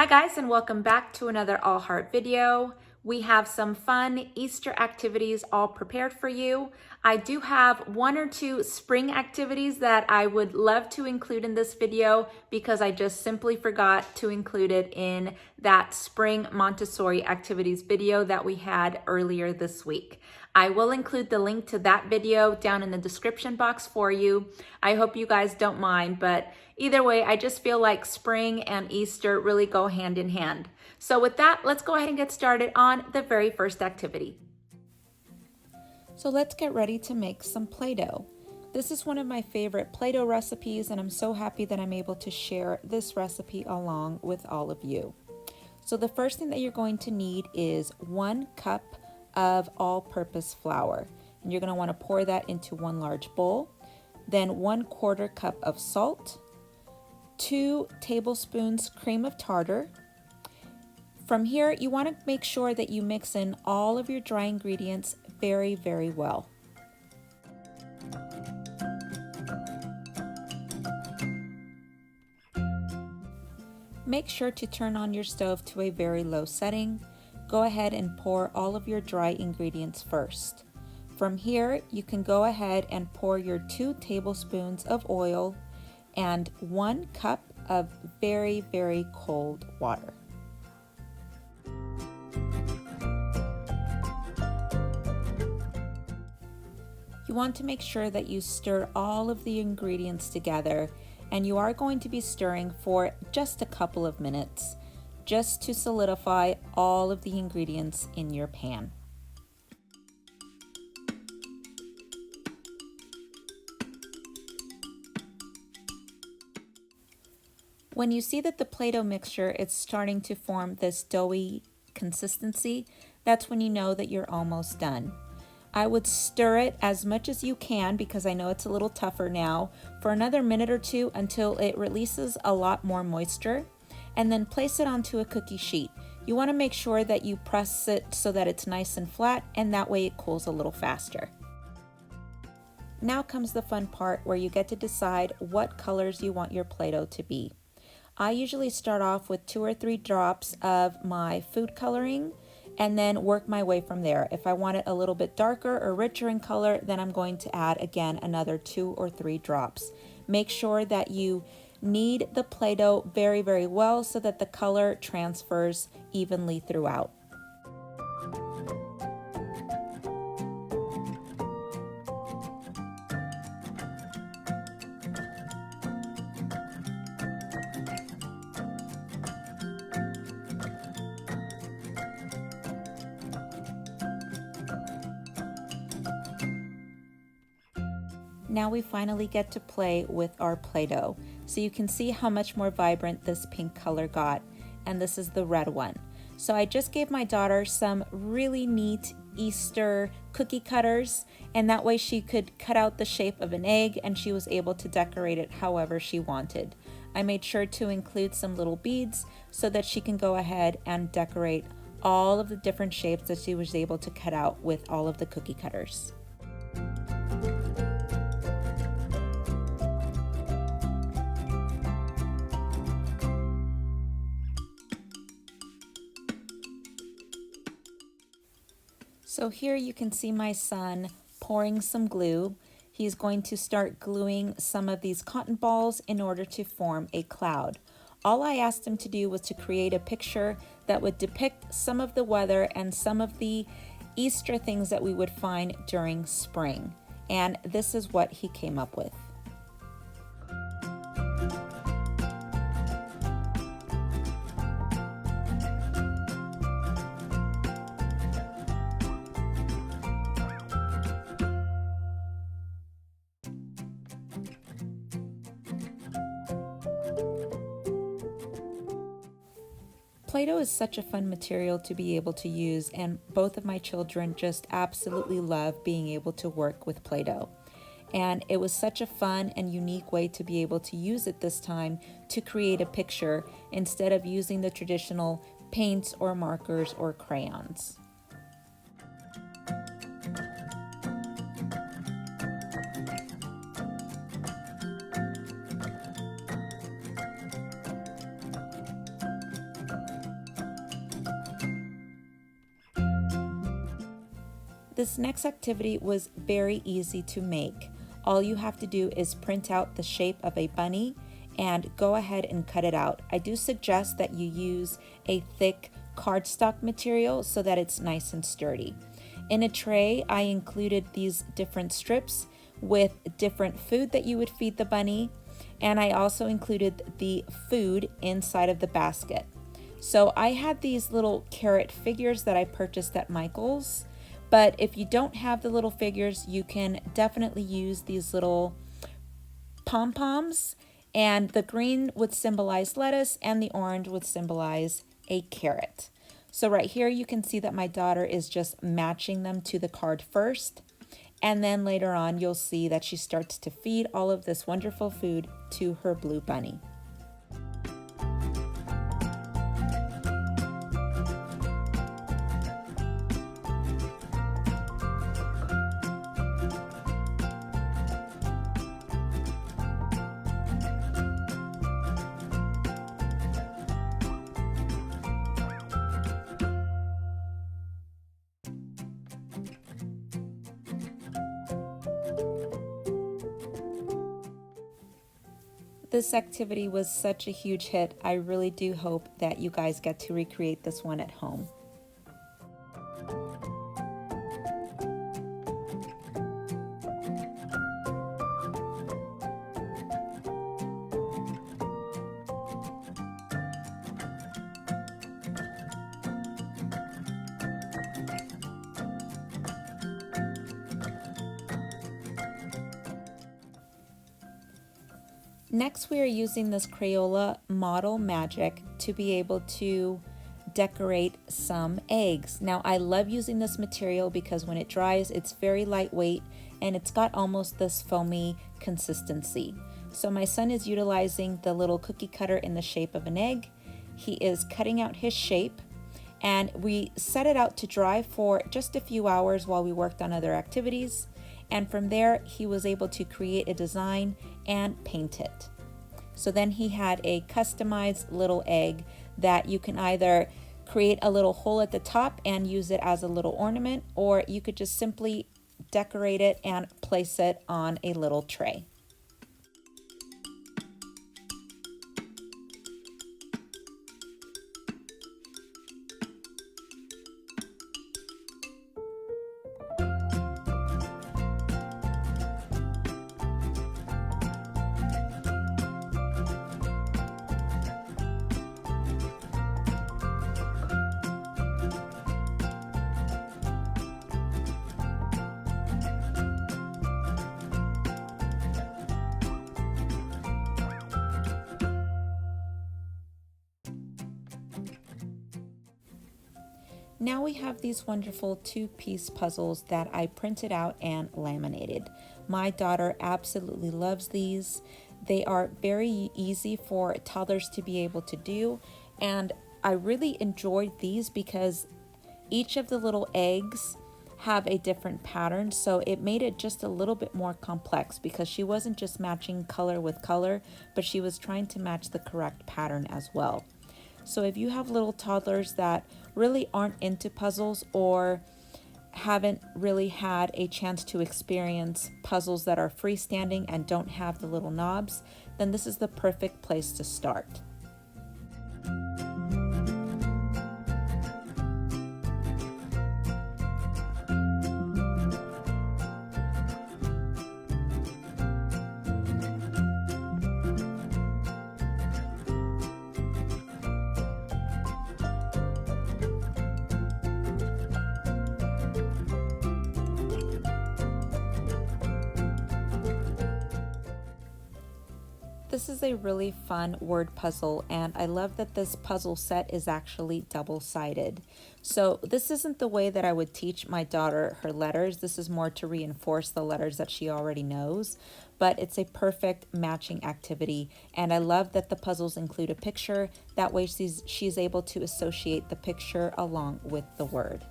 Hi guys, and welcome back to another All Heart video. We have some fun Easter activities all prepared for you. I do have one or two spring activities that I would love to include in this video because I just simply forgot to include it in that spring Montessori activities video that we had earlier this week. I will include the link to that video down in the description box for you. I hope you guys don't mind, but either way, I just feel like spring and Easter really go hand in hand. So with that, let's go ahead and get started on the very first activity. So let's get ready to make some Play-Doh. This is one of my favorite Play-Doh recipes, and I'm so happy that I'm able to share this recipe along with all of you. So the first thing that you're going to need is 1 cup of all-purpose flour. And you're going to want to pour that into one large bowl. Then 1/4 cup of salt, 2 tablespoons cream of tartar. From here, you want to make sure that you mix in all of your dry ingredients very, very well. Make sure to turn on your stove to a very low setting. Go ahead and pour all of your dry ingredients first. From here, you can go ahead and pour your 2 tablespoons of oil and 1 cup of very, very cold water. You want to make sure that you stir all of the ingredients together, and you are going to be stirring for just a couple of minutes, just to solidify all of the ingredients in your pan. When you see that the Play-Doh mixture is starting to form this doughy consistency, that's when you know that you're almost done. I would stir it as much as you can, because I know it's a little tougher now, for another minute or two until it releases a lot more moisture, and then place it onto a cookie sheet. You want to make sure that you press it so that it's nice and flat, and that way it cools a little faster. Now comes the fun part where you get to decide what colors you want your Play-Doh to be. I usually start off with 2 or 3 drops of my food coloring and then work my way from there. If I want it a little bit darker or richer in color, then I'm going to add again another 2 or 3 drops. Make sure that you knead the Play-Doh very, very well so that the color transfers evenly throughout. Now we finally get to play with our Play-Doh. So you can see how much more vibrant this pink color got, and this is the red one. So I just gave my daughter some really neat Easter cookie cutters, and that way she could cut out the shape of an egg and she was able to decorate it however she wanted. I made sure to include some little beads so that she can go ahead and decorate all of the different shapes that she was able to cut out with all of the cookie cutters. So here you can see my son pouring some glue. He's going to start gluing some of these cotton balls in order to form a cloud. All I asked him to do was to create a picture that would depict some of the weather and some of the Easter things that we would find during spring. And this is what he came up with. Play-Doh is such a fun material to be able to use, and both of my children just absolutely love being able to work with Play-Doh. And it was such a fun and unique way to be able to use it this time to create a picture instead of using the traditional paints or markers or crayons. This next activity was very easy to make. All you have to do is print out the shape of a bunny and go ahead and cut it out. I do suggest that you use a thick cardstock material so that it's nice and sturdy. In a tray, I included these different strips with different food that you would feed the bunny, and I also included the food inside of the basket. So I had these little carrot figures that I purchased at Michael's, but if you don't have the little figures, you can definitely use these little pom-poms, and the green would symbolize lettuce and the orange would symbolize a carrot. So right here you can see that my daughter is just matching them to the card first, and then later on you'll see that she starts to feed all of this wonderful food to her blue bunny. This activity was such a huge hit. I really do hope that you guys get to recreate this one at home. Next, we are using this Crayola Model Magic to be able to decorate some eggs. Now, I love using this material because when it dries, it's very lightweight and it's got almost this foamy consistency. So my son is utilizing the little cookie cutter in the shape of an egg. He is cutting out his shape, and we set it out to dry for just a few hours while we worked on other activities. And from there, he was able to create a design and paint it. So then he had a customized little egg that you can either create a little hole at the top and use it as a little ornament, or you could just simply decorate it and place it on a little tray. Now we have these wonderful two-piece puzzles that I printed out and laminated. My daughter absolutely loves these. They are very easy for toddlers to be able to do, and I really enjoyed these because each of the little eggs have a different pattern, so it made it just a little bit more complex because she wasn't just matching color with color, but she was trying to match the correct pattern as well. So if you have little toddlers that really aren't into puzzles or haven't really had a chance to experience puzzles that are freestanding and don't have the little knobs, then this is the perfect place to start. This is a really fun word puzzle, and I love that this puzzle set is actually double-sided. So this isn't the way that I would teach my daughter her letters. This is more to reinforce the letters that she already knows, but it's a perfect matching activity, and I love that the puzzles include a picture. That way she's able to associate the picture along with the word.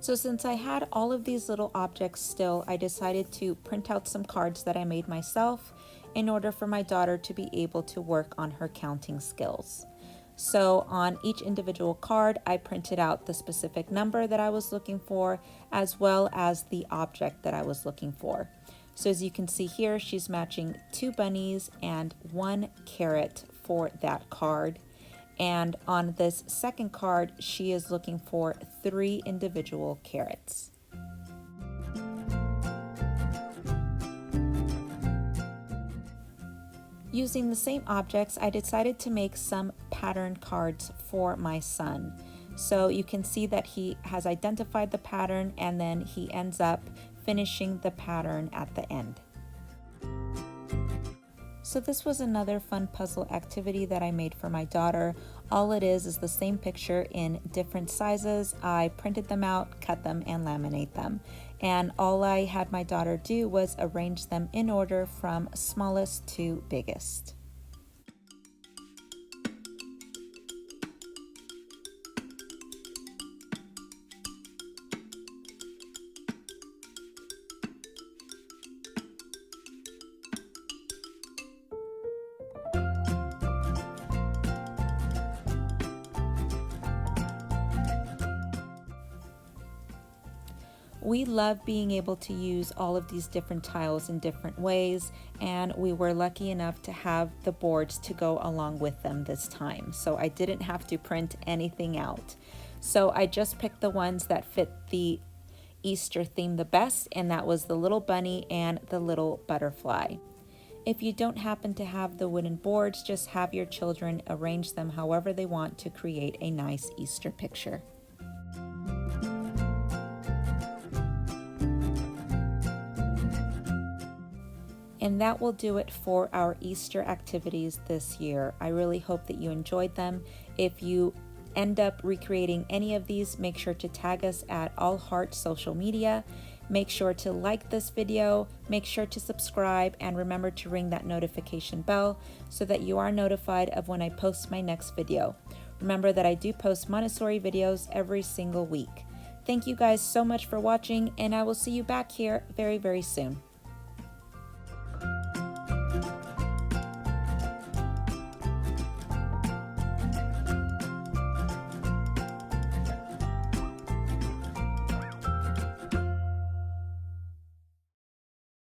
So since I had all of these little objects still, I decided to print out some cards that I made myself in order for my daughter to be able to work on her counting skills. So on each individual card, I printed out the specific number that I was looking for, as well as the object that I was looking for. So as you can see here, she's matching 2 bunnies and 1 carrot for that card. And on this second card, she is looking for 3 individual carrots. Using the same objects, I decided to make some pattern cards for my son. So you can see that he has identified the pattern and then he ends up finishing the pattern at the end. So this was another fun puzzle activity that I made for my daughter. All it is the same picture in different sizes. I printed them out, cut them, and laminate them. And all I had my daughter do was arrange them in order from smallest to biggest. We love being able to use all of these different tiles in different ways, and we were lucky enough to have the boards to go along with them this time. So I didn't have to print anything out. So I just picked the ones that fit the Easter theme the best, and that was the little bunny and the little butterfly. If you don't happen to have the wooden boards, just have your children arrange them however they want to create a nice Easter picture. And that will do it for our Easter activities this year. I really hope that you enjoyed them. If you end up recreating any of these, make sure to tag us at allhartsocialmedia. Make sure to like this video, make sure to subscribe, and remember to ring that notification bell so that you are notified of when I post my next video. Remember that I do post Montessori videos every single week. Thank you guys so much for watching, and I will see you back here very, very soon.